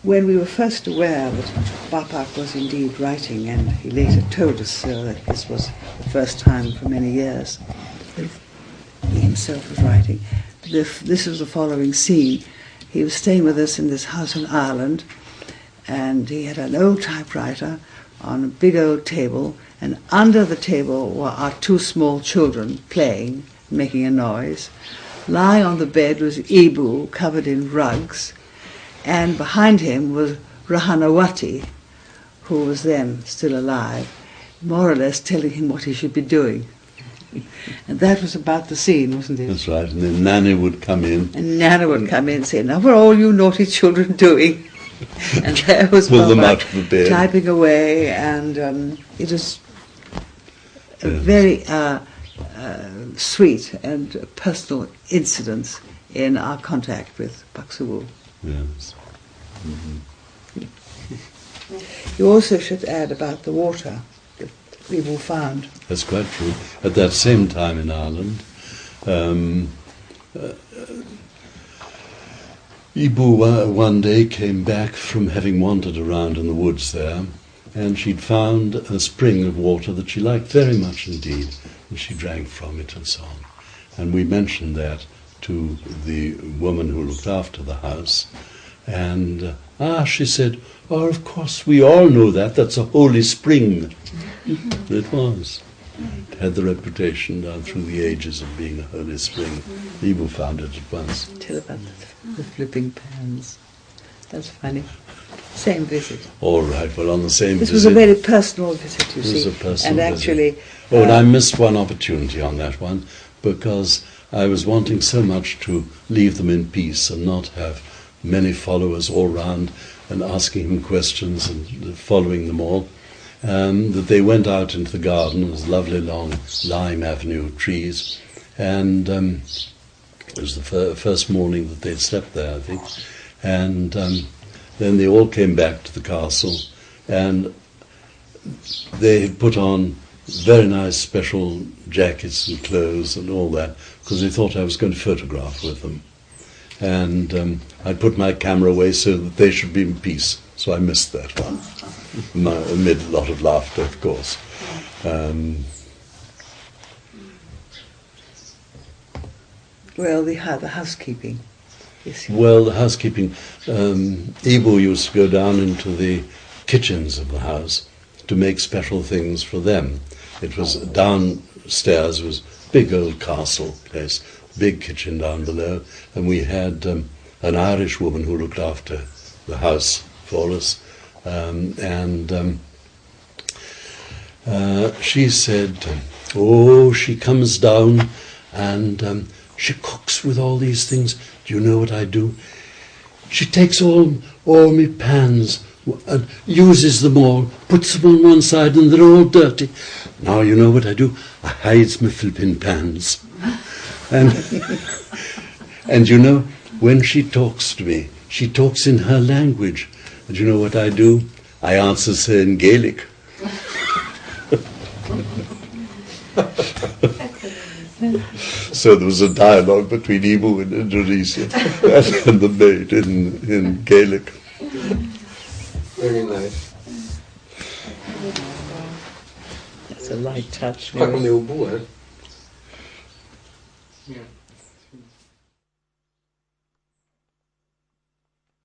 when we were first aware that Bapak was indeed writing, and he later told us that this was the first time for many years that he himself was writing, this was the following scene. He was staying with us in this house in Ireland, and he had an old typewriter on a big old table, and under the table were our two small children playing, making a noise. Lying on the bed was Ibu, covered in rugs, and behind him was Rahanawati, who was then still alive, more or less telling him what he should be doing. And that was about the scene, wasn't it? That's right, and then Nana would come in. And Nana would come in and say, "Now what are all you naughty children doing?" And there was Pull them Mama out of the bed. typing away, and it was a very sweet and personal incident in our contact with Paksuwu. Yes. You also should add about the water that people found. That's quite true. At that same time in Ireland, Ibu one day came back from having wandered around in the woods there, and she'd found a spring of water that she liked very much indeed, and she drank from it and so on. And we mentioned that to the woman who looked after the house, and she said, "Oh, of course, we all know that. That's a holy spring." It was. It had the reputation down through the ages of being a holy spring. Ibu found it at once. Tell about the flipping pans. That's funny. Same visit. All right, well, on the same This visit... was a very personal visit, you It was see. a personal and visit. actually... Oh, and I missed one opportunity on that one, because I was wanting so much to leave them in peace and not have many followers all round and asking them questions and following them all, that they went out into the garden. It was a lovely long lime avenue of trees, and it was the first morning that they'd slept there, I think, and then they all came back to the castle, and they had put on very nice special jackets and clothes and all that, because they thought I was going to photograph with them. And I put my camera away so that they should be in peace. So I missed that one, amid a lot of laughter, of course. Well, the housekeeping. Yes. Well, the housekeeping, Ibu used to go down into the kitchens of the house to make special things for them. It was downstairs, was a big old castle place, big kitchen down below, and we had an Irish woman who looked after the house for us, and she said, "Oh, she comes down and she cooks with all these things. Do you know what I do? She takes all my pans and uses them all, puts them on one side, and they're all dirty. Now you know what I do? I hides my flipping pans." And you know, when she talks to me, she talks in her language. And you know what I do? I answers her in Gaelic. So there was a dialogue between Ibu in Indonesia and the maid in Gaelic. Very nice. That's a light touch. Pak om heel boel, hè? Ja.